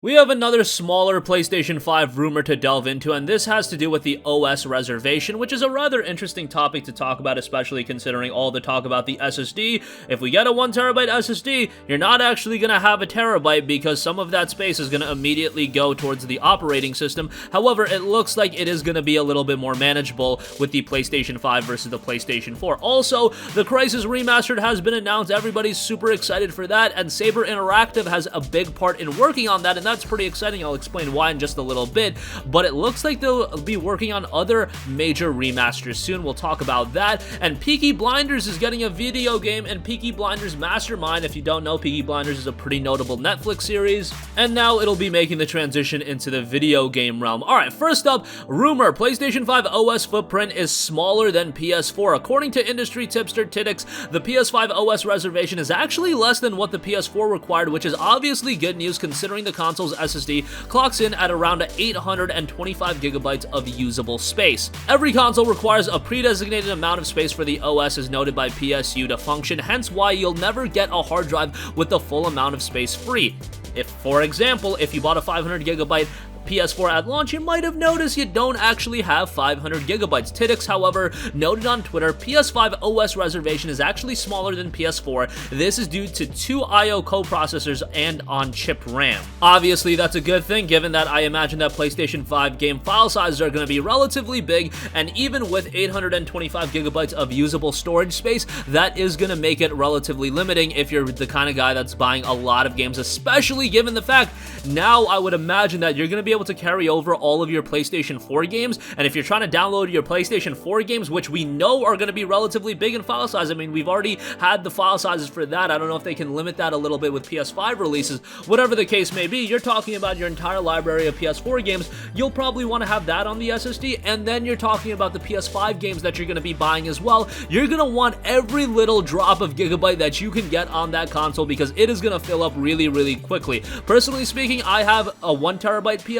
We have another smaller PlayStation 5 rumor to delve into, and this has to do with the OS reservation, which is a rather interesting topic to talk about, especially considering all the talk about the SSD. If we get a 1TB SSD, you're not actually going to have a terabyte because some of that space is going to immediately go towards the operating system. However, it looks like it is going to be a little bit more manageable with the PlayStation 5 versus the PlayStation 4. Also, the Crysis Remastered has been announced. Everybody's super excited for that, and Saber Interactive has a big part in working on that, and that's pretty exciting. I'll explain why in just a little bit, but it looks like they'll be working on other major remasters soon. We'll talk about that. And Peaky Blinders is getting a video game, and Peaky Blinders Mastermind, if you don't know, Peaky Blinders is a pretty notable Netflix series, and now it'll be making the transition into the video game realm. Alright, first up, rumor, PlayStation 5 OS footprint is smaller than PS4. According to industry tipster Tittix, the PS5 OS reservation is actually less than what the PS4 required, which is obviously good news considering the console's SSD clocks in at around 825 gigabytes of usable space. Every console requires a pre-designated amount of space for the OS as noted by PSU to function, hence why you'll never get a hard drive with the full amount of space free. If, for example, if you bought a 500 gigabyte PS4 at launch, you might have noticed you don't actually have 500 gigabytes. Tittix, however, noted on Twitter, PS5 OS reservation is actually smaller than PS4. This is due to 2 I/O coprocessors and on-chip RAM. Obviously, that's a good thing, given that I imagine that PlayStation 5 game file sizes are going to be relatively big, and even with 825 gigabytes of usable storage space, that is going to make it relatively limiting if you're the kind of guy that's buying a lot of games, especially given the fact now I would imagine that you're going to be able to carry over all of your PlayStation 4 games, and if you're trying to download your PlayStation 4 games, which we know are going to be relatively big in file size, I mean, we've already had the file sizes for that. I don't know if they can limit that a little bit with PS5 releases. Whatever the case may be, you're talking about your entire library of PS4 games. You'll probably want to have that on the SSD, and then you're talking about the PS5 games that you're going to be buying as well. You're going to want every little drop of gigabyte that you can get on that console because it is going to fill up really, really quickly. Personally speaking, I have a 1TB PS4,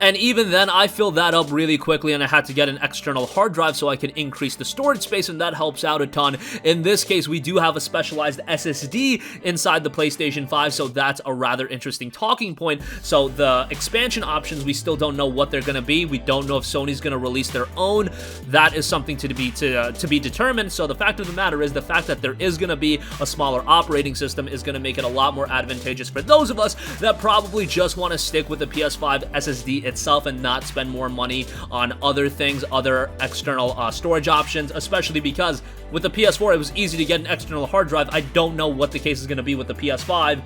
and even then, I filled that up really quickly, and I had to get an external hard drive so I could increase the storage space, and that helps out a ton. In this case, we do have a specialized SSD inside the PlayStation 5, so that's a rather interesting talking point. So the expansion options, we still don't know what they're going to be. We don't know if Sony's going to release their own. That is something to be determined. So the fact of the matter is, the fact that there is going to be a smaller operating system is going to make it a lot more advantageous for those of us that probably just want to stick with the PS5 SSD itself and not spend more money on other things, other external storage options, especially because with the PS4 it was easy to get an external hard drive. I don't know what the case is going to be with the PS5.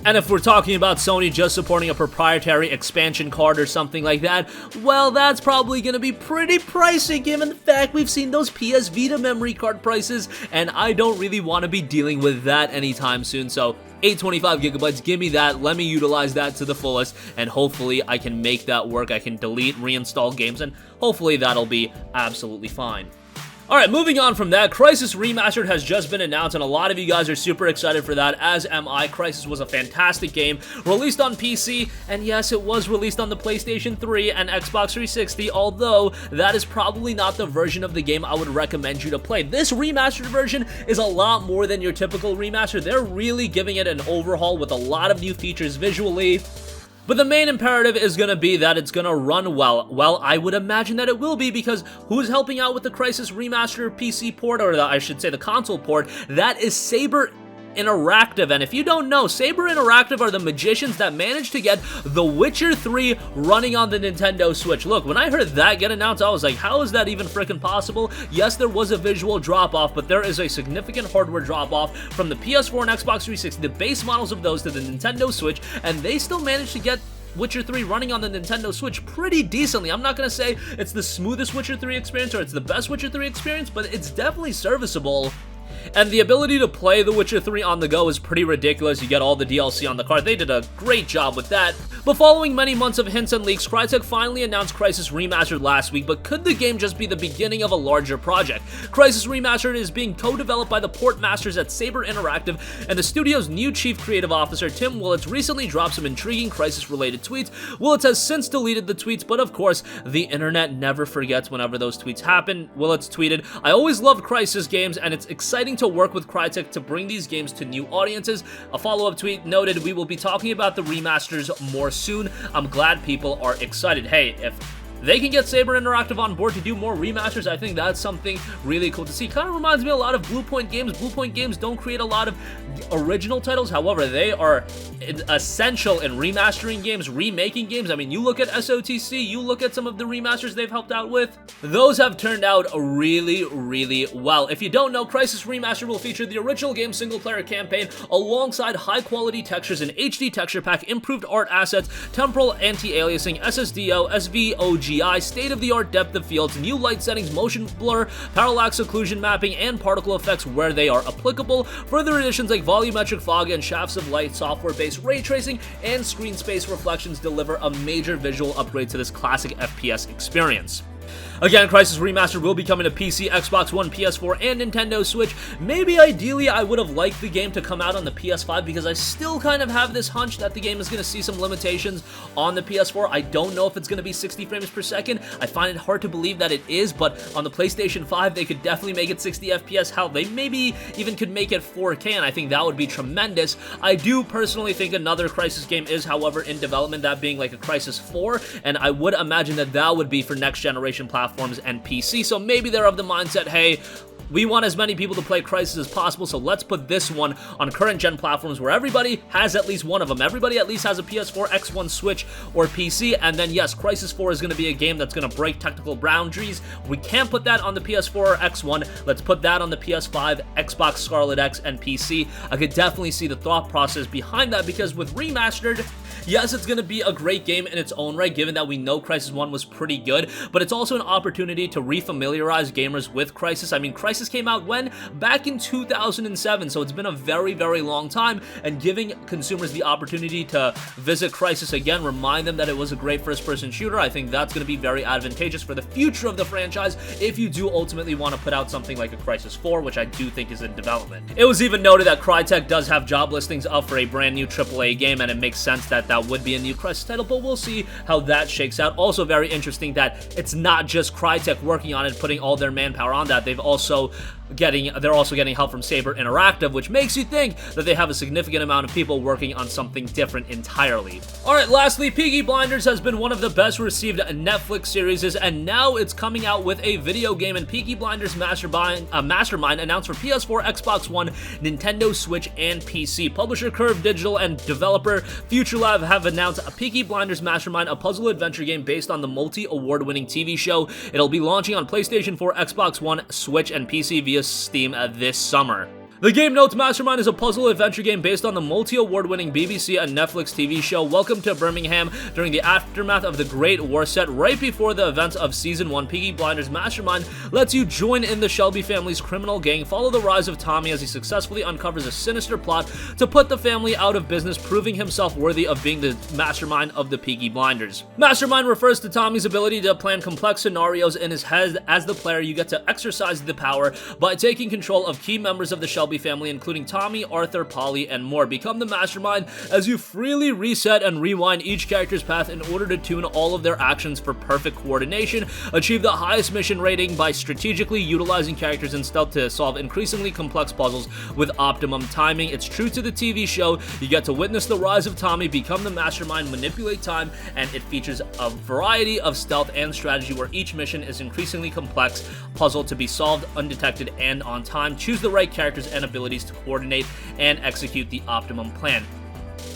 And if we're talking about Sony just supporting a proprietary expansion card or something like that, well, that's probably going to be pretty pricey given the fact we've seen those PS Vita memory card prices, and I don't really want to be dealing with that anytime soon. So 825 gigabytes, give me that, let me utilize that to the fullest, and hopefully I can make that work. I can delete, reinstall games, and hopefully that'll be absolutely fine. Alright, moving on from that, Crysis Remastered has just been announced, and a lot of you guys are super excited for that, as am I. Crysis was a fantastic game, released on PC, and yes, it was released on the PlayStation 3 and Xbox 360, although that is probably not the version of the game I would recommend you to play. This remastered version is a lot more than your typical remaster. They're really giving it an overhaul with a lot of new features visually. But the main imperative is going to be that it's going to run well. Well, I would imagine that it will be, because who's helping out with the Crysis Remaster PC port, or I should say the console port? That is Saber Interactive, and if you don't know, Saber Interactive are the magicians that managed to get The Witcher 3 running on the Nintendo Switch. Look, when I heard that get announced, I was like, how is that even freaking possible? Yes, there was a visual drop-off, but there is a significant hardware drop-off from the PS4 and Xbox 360, the base models of those, to the Nintendo Switch, and they still managed to get Witcher 3 running on the Nintendo Switch pretty decently. I'm not going to say it's the smoothest Witcher 3 experience or it's the best Witcher 3 experience, but it's definitely serviceable. And the ability to play The Witcher 3 on the go is pretty ridiculous. You get all the DLC on the card. They did a great job with that. But following many months of hints and leaks, Crytek finally announced Crysis Remastered last week, but could the game just be the beginning of a larger project? Crysis Remastered is being co-developed by the port masters at Saber Interactive, and the studio's new chief creative officer, Tim Willits, recently dropped some intriguing Crysis-related tweets. Willits has since deleted the tweets, but of course, the internet never forgets whenever those tweets happen. Willits tweeted, "I always loved Crysis games, and it's exciting to work with Crytek to bring these games to new audiences." A follow-up tweet noted, "We will be talking about the remasters more soon. I'm glad people are excited." Hey, if they can get Saber Interactive on board to do more remasters, I think that's something really cool to see. Kind of reminds me a lot of Bluepoint Games. Bluepoint Games don't create a lot of original titles, however, they are essential in remastering games, remaking games. I mean, you look at SOTC, you look at some of the remasters they've helped out with, those have turned out really, really well. If you don't know, Crysis Remastered will feature the original game's single-player campaign alongside high-quality textures in HD texture pack, improved art assets, temporal anti-aliasing, SSDO, SVOGI, state-of-the-art depth of fields, new light settings, motion blur, parallax occlusion mapping, and particle effects where they are applicable. Further additions like volumetric fog and shafts of light, software-based ray tracing, and screen space reflections deliver a major visual upgrade to this classic FPS experience. Again, Crysis Remastered will be coming to PC, Xbox One, PS4, and Nintendo Switch. Maybe ideally I would have liked the game to come out on the PS5 because I still kind of have this hunch that the game is going to see some limitations on the PS4. I don't know if it's going to be 60 frames per second. I find it hard to believe that it is, but on the PlayStation 5 they could definitely make it 60 FPS. Hell, they maybe even could make it 4K, and I think that would be tremendous. I do personally think another Crysis game is, however, in development, that being like a Crysis 4, and I would imagine that that would be for next generation platforms and PC, so maybe they're of the mindset, hey, we want as many people to play Crysis as possible, so let's put this one on current-gen platforms where everybody has at least one of them. Everybody at least has a PS4, X1, Switch, or PC, and then yes, Crysis 4 is going to be a game that's going to break technical boundaries. We can't put that on the PS4 or X1. Let's put that on the PS5, Xbox Scarlet X, and PC. I could definitely see the thought process behind that, because with Remastered, yes, it's going to be a great game in its own right, given that we know Crysis 1 was pretty good, but it's also an opportunity to refamiliarize gamers with Crysis. I mean, Crysis came out when? Back in 2007, so it's been a very, very long time, and giving consumers the opportunity to visit Crysis again, remind them that it was a great first-person shooter, I think that's going to be very advantageous for the future of the franchise if you do ultimately want to put out something like a Crysis 4, which I do think is in development. It was even noted that Crytek does have job listings up for a brand new AAA game, and it makes sense that that would be a new Crysis title, but we'll see how that shakes out. Also very interesting that it's not just Crytek working on it, putting all their manpower on that. They're also getting help from Saber Interactive, which makes you think that they have a significant amount of people working on something different entirely. Alright, lastly, Peaky Blinders has been one of the best received Netflix series, and now it's coming out with a video game, and Peaky Blinders Mastermind announced for PS4, Xbox One, Nintendo Switch, and PC. Publisher Curve Digital and developer FutureLab have announced a Peaky Blinders Mastermind, a puzzle adventure game based on the multi-award-winning TV show. It'll be launching on PlayStation 4, Xbox One, Switch, and PC via Steam this summer. The game notes Mastermind is a puzzle adventure game based on the multi-award-winning BBC and Netflix TV show Welcome to Birmingham during the aftermath of the Great War, set right before the events of Season 1. Peaky Blinders Mastermind lets you join in the Shelby family's criminal gang, follow the rise of Tommy as he successfully uncovers a sinister plot to put the family out of business, proving himself worthy of being the mastermind of the Peaky Blinders. Mastermind refers to Tommy's ability to plan complex scenarios in his head. As the player, you get to exercise the power by taking control of key members of the Shelby family, including Tommy, Arthur, Polly, and more. Become the mastermind as you freely reset and rewind each character's path in order to tune all of their actions for perfect coordination. Achieve the highest mission rating by strategically utilizing characters in stealth to solve increasingly complex puzzles with optimum timing. It's true to the TV show. You get to witness the rise of Tommy, become the mastermind, manipulate time, and it features a variety of stealth and strategy where each mission is increasingly complex puzzle to be solved undetected and on time. Choose the right characters and abilities to coordinate and execute the optimum plan.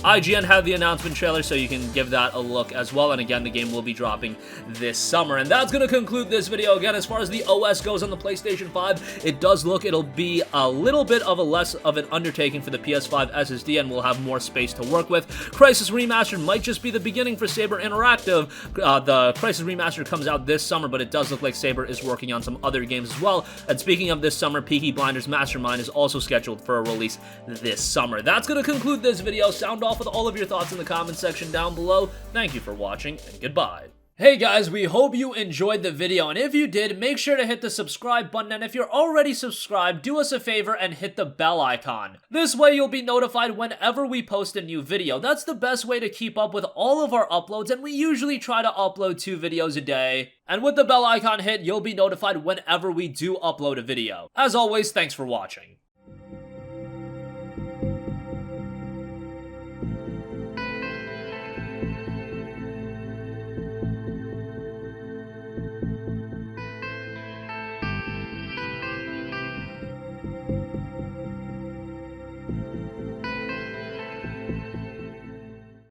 IGN had the announcement trailer, so you can give that a look as well, and again, the game will be dropping this summer. And that's going to conclude this video. Again, as far as the OS goes on the PlayStation 5, it does look it'll be a little bit of a less of an undertaking for the PS5 SSD, and we'll have more space to work with. Crysis Remastered might just be the beginning for Saber Interactive. The Crysis Remastered comes out this summer, but it does look like Saber is working on some other games as well. And speaking of this summer, Peaky Blinders Mastermind is also scheduled for a release this summer. That's going to conclude this video. Sound off with all of your thoughts in the comment section down below. Thank you for watching, and goodbye. Hey guys, we hope you enjoyed the video, and if you did, make sure to hit the subscribe button, and if you're already subscribed, do us a favor and hit the bell icon. This way you'll be notified whenever we post a new video. That's the best way to keep up with all of our uploads, and we usually try to upload 2 videos a day. And with the bell icon hit, you'll be notified whenever we do upload a video. As always, thanks for watching.